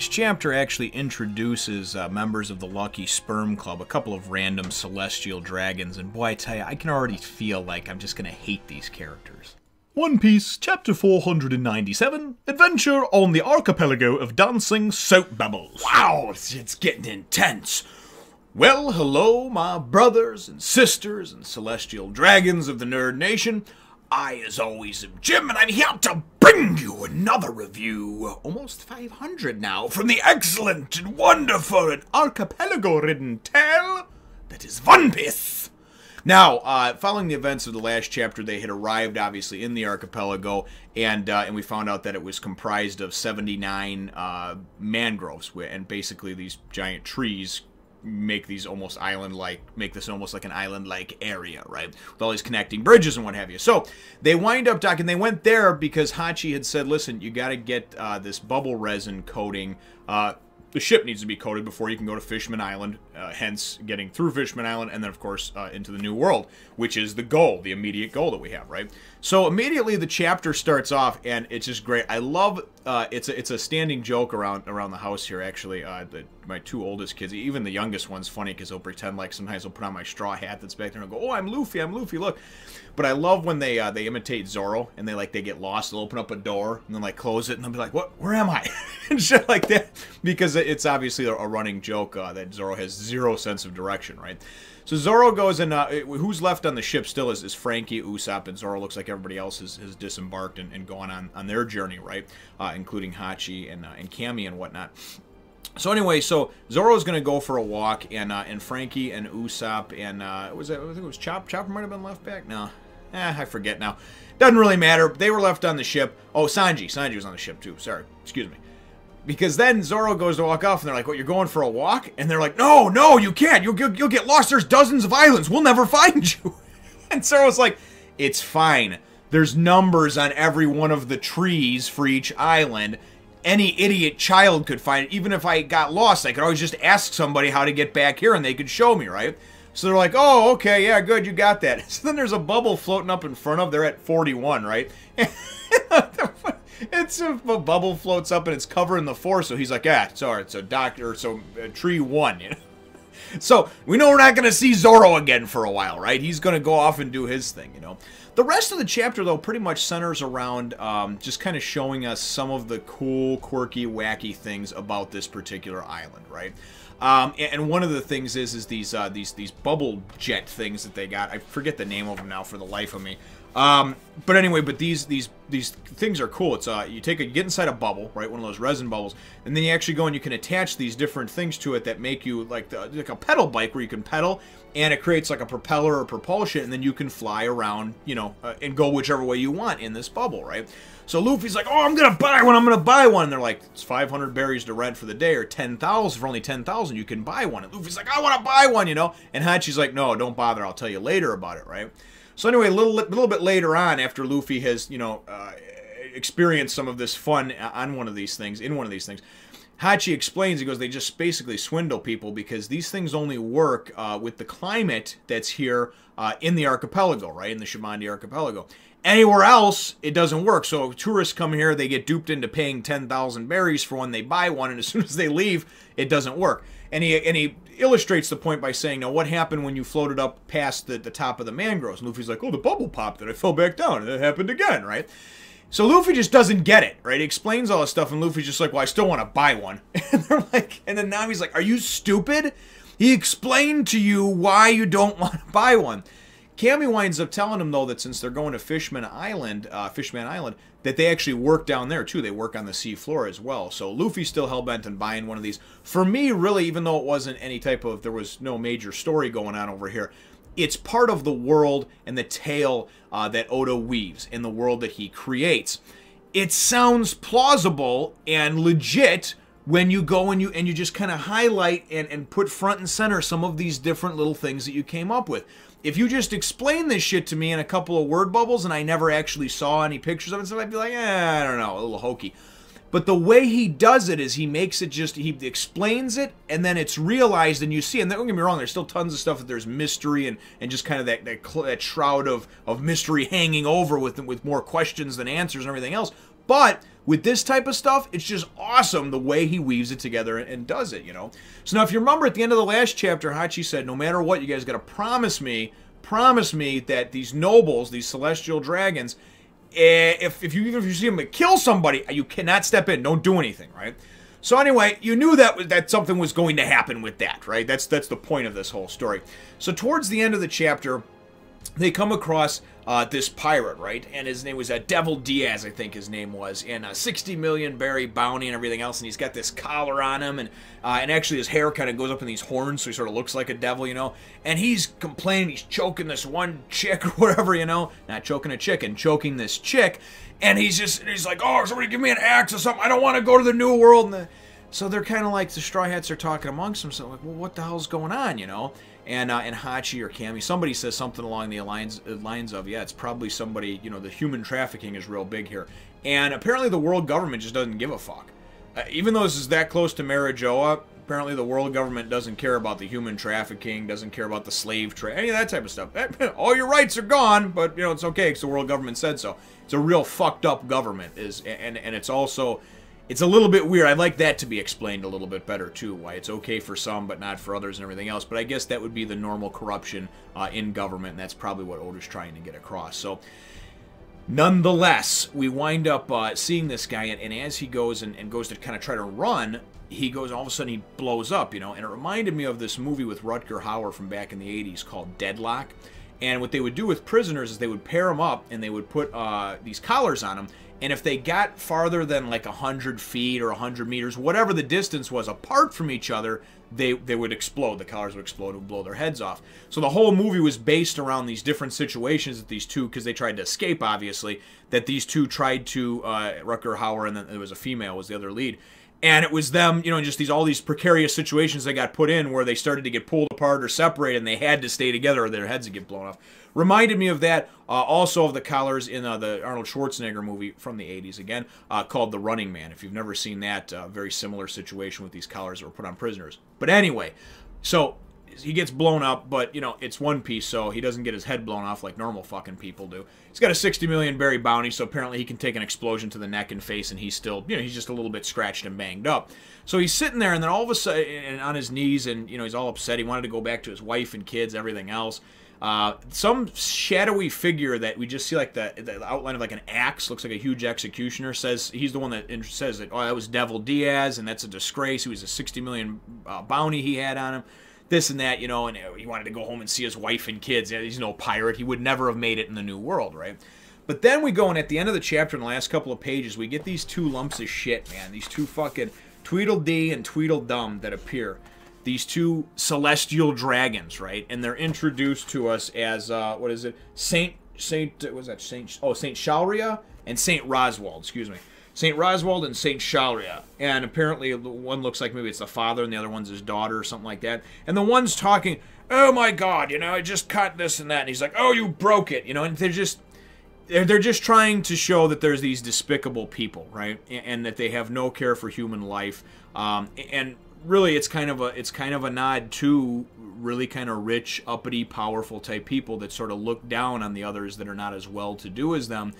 This chapter actually introduces members of the Lucky Sperm Club, a couple of random celestial dragons, and boy, I tell you, I can already feel like I'm just going to hate these characters. One Piece, Chapter 497, Adventure on the Archipelago of Dancing Soap Bubbles. Wow, it's getting intense. Well, hello, my brothers and sisters and celestial dragons of the Nerd Nation. I, as always, am Jim, and I'm here to bring you another review, almost 500 now, from the excellent and wonderful and archipelago-ridden tale that is One Piece. Now, following the events of the last chapter, they had arrived, obviously, in the archipelago, and we found out that it was comprised of 79 mangroves, and basically these giant trees make these almost island-like, make this almost like an island-like area, right? With all these connecting bridges and what have you. So, they wind up docking, they went there because Hachi had said, listen, you gotta get this bubble resin coating, the ship needs to be coated before you can go to Fishman Island, hence getting through Fishman Island, and then, of course, into the New World, which is the goal, the immediate goal that we have, right? So, immediately the chapter starts off, and it's just great. I love, it's a standing joke around the house here, actually. My two oldest kids, even the youngest one's funny, because they'll pretend like sometimes they'll put on my straw hat that's back there and go, oh, I'm Luffy, look. But I love when they imitate Zoro, and they get lost, they'll open up a door, and then, close it, and they'll be like, what, where am I? And shit like that, because it's obviously a running joke that Zoro has zero sense of direction, right? So Zoro goes and who's left on the ship still is Frankie, Usopp, and Zoro. Looks like everybody else has disembarked and gone on their journey, right? Including Hachi and Cammy and whatnot. So anyway, so Zoro's gonna go for a walk, and Frankie and Usopp and I think it was Chopper might have been left back. No, I forget now. Doesn't really matter. They were left on the ship. Oh, Sanji was on the ship too. Sorry, excuse me. Because then Zoro goes to walk off, and they're like, what, you're going for a walk? And they're like, no, you can't. You'll get lost. There's dozens of islands. We'll never find you. And Zoro's like, it's fine. There's numbers on every one of the trees for each island. Any idiot child could find it. Even if I got lost, I could always just ask somebody how to get back here, and they could show me, right? So they're like, oh, okay, yeah, good, you got that. So then there's a bubble floating up in front of, they're at 41, right? It's a bubble floats up and it's covering the 4, so he's like, yeah, it's alright, so tree 1, you know? So, we know we're not going to see Zoro again for a while, right? He's going to go off and do his thing, you know? The rest of the chapter, though, pretty much centers around just kind of showing us some of the cool, quirky, wacky things about this particular island, right? And one of the things is these bubble jet things that they got. I forget the name of them now for the life of me. But anyway, these things are cool. It's you get inside a bubble, right, one of those resin bubbles, and then you actually go and you can attach these different things to it that make you like a pedal bike where you can pedal, and it creates like a propeller or propulsion, and then you can fly around, you know, and go whichever way you want in this bubble, right? So Luffy's like, oh, I'm gonna buy one. And they're like, it's 500 berries to rent for the day, or 10,000 for only 10,000. You can buy one. And Luffy's like, I want to buy one, you know. And Hachi's like, no, don't bother. I'll tell you later about it, right? So anyway, a little bit later on, after Luffy has, you know, experienced some of this fun on one of these things, Hachi explains, he goes, they just basically swindle people because these things only work with the climate that's here in the archipelago, right, in the Sabaody archipelago. Anywhere else, it doesn't work. So tourists come here, they get duped into paying 10,000 berries for when they buy one, and as soon as they leave, it doesn't work. And he illustrates the point by saying, now what happened when you floated up past the top of the mangroves? And Luffy's like, oh, the bubble popped and I fell back down, and it happened again, right? So Luffy just doesn't get it, right? He explains all this stuff, and Luffy's just like, well, I still want to buy one. And they're like, and then now he's like, are you stupid? He explained to you why you don't want to buy one. Cammy winds up telling him, though, that since they're going to Fishman Island, that they actually work down there, too. They work on the sea floor as well. So Luffy's still hell-bent on buying one of these. For me, really, even though it wasn't any type of, there was no major story going on over here, it's part of the world and the tale that Oda weaves in the world that he creates. It sounds plausible and legit when you go and you just kind of highlight and put front and center some of these different little things that you came up with. If you just explain this shit to me in a couple of word bubbles and I never actually saw any pictures of it, so I'd be like, I don't know, a little hokey. But the way he does it is he makes it just, he explains it, and then it's realized, and you see, and don't get me wrong, there's still tons of stuff that there's mystery and just kind of that shroud of mystery hanging over with more questions than answers and everything else. But with this type of stuff, it's just awesome the way he weaves it together and does it, you know? So now if you remember at the end of the last chapter, Hachi said, no matter what, you guys got to promise me that these nobles, these celestial dragons, if you see them kill somebody, you cannot step in. Don't do anything, right? So anyway, you knew that something was going to happen with that, right? That's the point of this whole story. So towards the end of the chapter, they come across this pirate, right? And his name was Devil Diaz, I think his name was, and 60 million berry bounty and everything else. And he's got this collar on him, and actually his hair kind of goes up in these horns, so he sort of looks like a devil, you know. And he's complaining, he's choking this one chick or whatever, you know, not choking a chicken, choking this chick. And he's like, oh, somebody give me an axe or something. I don't want to go to the New World. And so they're kind of like, the Straw Hats are talking amongst themselves, like, well, what the hell's going on, you know? And Hachi or Cammy, somebody says something along the lines of, yeah, it's probably somebody, you know, the human trafficking is real big here. And apparently the world government just doesn't give a fuck. Even though this is that close to Marijoa, apparently the world government doesn't care about the human trafficking, doesn't care about the slave trade, any of that type of stuff. All your rights are gone, but, you know, it's okay because the world government said so. It's a real fucked up government, and it's also... It's a little bit weird. I'd like that to be explained a little bit better, too. Why it's okay for some, but not for others and everything else. But I guess that would be the normal corruption in government, and that's probably what Oda's trying to get across. So, nonetheless, we wind up seeing this guy, and as he goes and goes to kind of try to run, he goes, all of a sudden he blows up, you know. And it reminded me of this movie with Rutger Hauer from back in the 80s called Deadlock. And what they would do with prisoners is they would pair them up, and they would put these collars on them. And if they got farther than like 100 feet or 100 meters, whatever the distance was apart from each other, they would explode. The collars would explode and blow their heads off. So the whole movie was based around these different situations that these two, because they tried to escape, obviously, that these two tried to, Rutger Hauer, and then there was a female, was the other lead. And it was them, you know, just all these precarious situations they got put in where they started to get pulled apart or separated, and they had to stay together or their heads would get blown off. Reminded me of that, also of the collars in the Arnold Schwarzenegger movie from the 80s, again, called The Running Man. If you've never seen that, very similar situation with these collars that were put on prisoners. But anyway, so he gets blown up, but, you know, it's One Piece, so he doesn't get his head blown off like normal fucking people do. He's got a 60 million berry bounty, so apparently he can take an explosion to the neck and face, and he's still, you know, he's just a little bit scratched and banged up. So he's sitting there, and then all of a sudden, and on his knees, and, you know, he's all upset. He wanted to go back to his wife and kids, everything else. Some shadowy figure that we just see, like the outline of like an axe, looks like a huge executioner, says he's the one that says that, oh, that was Devil Diaz, and that's a disgrace. He was a 60 million bounty he had on him. This and that, you know, and he wanted to go home and see his wife and kids. He's no pirate. He would never have made it in the New World, right? But then we go, and at the end of the chapter, in the last couple of pages, we get these two lumps of shit, man. These two fucking Tweedledee and Tweedledum that appear. These two celestial dragons, right? And they're introduced to us as, what is it? Saint Shalria and Saint Roswald, excuse me. Saint Roswald and Saint Shalria. And apparently one looks like maybe it's the father and the other one's his daughter or something like that. And the one's talking, oh my God, you know, I just cut this and that. And he's like, oh, you broke it, you know, and they're just trying to show that there's these despicable people, right? And that they have no care for human life. And really it's kind of a nod to really kind of rich, uppity, powerful type people that sort of look down on the others that are not as well to do as them.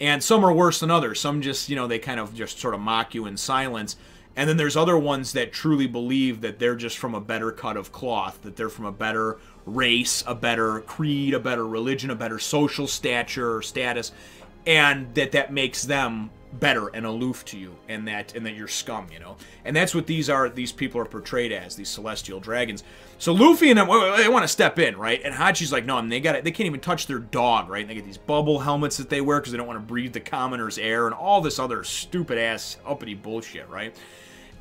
And some are worse than others. Some just, you know, they kind of just sort of mock you in silence. And then there's other ones that truly believe that they're just from a better cut of cloth, that they're from a better race, a better creed, a better religion, a better social stature or status, and that makes them better and aloof to you, and that you're scum, you know. And that's what these people are portrayed as, these celestial dragons. So Luffy and them, they want to step in, right? And Hachi's like, no, I mean, they can't even touch their dog, right? And they get these bubble helmets that they wear because they don't want to breathe the commoner's air and all this other stupid ass uppity bullshit, right?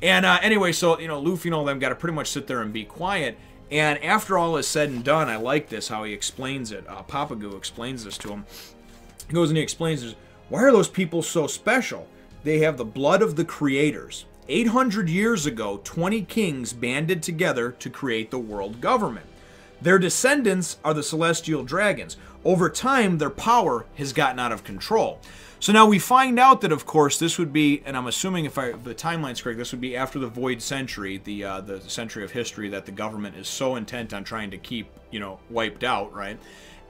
And anyway, so, you know, Luffy and all them got to pretty much sit there and be quiet. And after all is said and done, I like this, how he explains it. Papagu explains this to him. He goes and he explains this. Why are those people so special? They have the blood of the creators. 800 years ago, 20 kings banded together to create the world government. Their descendants are the celestial dragons. Over time, their power has gotten out of control. So now we find out that, of course, this would be, and I'm assuming if the timeline's correct, this would be after the Void Century, the century of history that the government is so intent on trying to keep, you know, wiped out, right?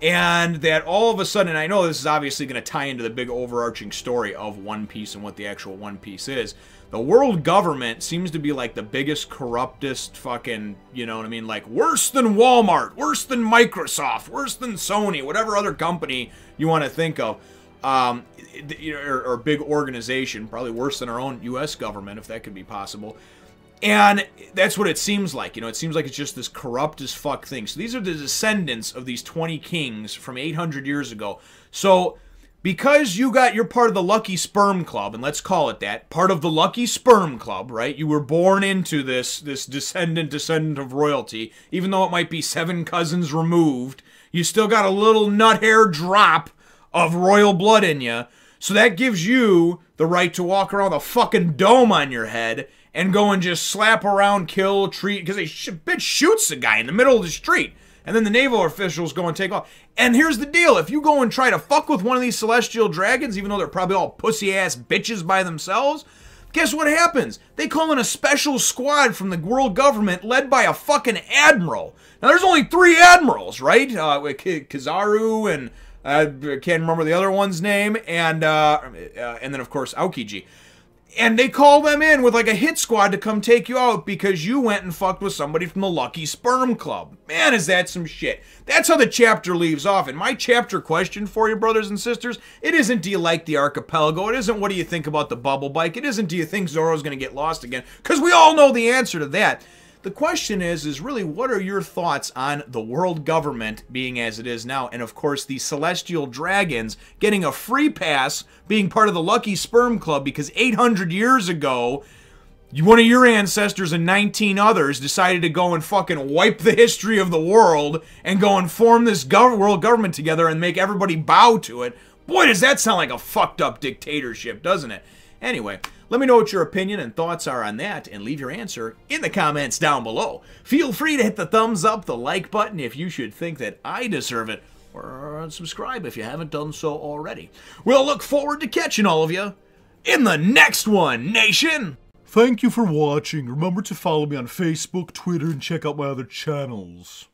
And that all of a sudden, and I know this is obviously going to tie into the big overarching story of One Piece and what the actual One Piece is. The world government seems to be like the biggest, corruptest fucking, you know what I mean? Like worse than Walmart, worse than Microsoft, worse than Sony, whatever other company you want to think of. Or big organization, probably worse than our own U.S. government, if that could be possible. And that's what it seems like. You know, it seems like it's just this corrupt as fuck thing. So these are the descendants of these 20 kings from 800 years ago. So because you're part of the Lucky Sperm Club, and let's call it that, part of the Lucky Sperm Club, right? You were born into this descendant of royalty, even though it might be 7 cousins removed. You still got a little nut hair drop of royal blood in you. So that gives you the right to walk around with a fucking dome on your head and go and just slap around, kill, treat, because bitch shoots the guy in the middle of the street. And then the naval officials go and take off. And here's the deal. If you go and try to fuck with one of these celestial dragons, even though they're probably all pussy-ass bitches by themselves, guess what happens? They call in a special squad from the world government led by a fucking admiral. Now, there's only 3 admirals, right? Kizaru and I can't remember the other one's name, and then, of course, Aokiji. And they call them in with like a hit squad to come take you out because you went and fucked with somebody from the Lucky Sperm Club. Man, is that some shit. That's how the chapter leaves off. And my chapter question for you, brothers and sisters, it isn't do you like the archipelago? It isn't what do you think about the bubble bike? It isn't do you think Zoro's going to get lost again? Because we all know the answer to that. The question is really what are your thoughts on the world government being as it is now, and of course the celestial dragons getting a free pass being part of the Lucky Sperm Club because 800 years ago, one of your ancestors and 19 others decided to go and fucking wipe the history of the world and go and form this world government together and make everybody bow to it. Boy, does that sound like a fucked up dictatorship, doesn't it? Anyway, let me know what your opinion and thoughts are on that, and leave your answer in the comments down below. Feel free to hit the thumbs up, the like button if you should think that I deserve it, or subscribe if you haven't done so already. We'll look forward to catching all of you in the next one, Nation! Thank you for watching. Remember to follow me on Facebook, Twitter, and check out my other channels.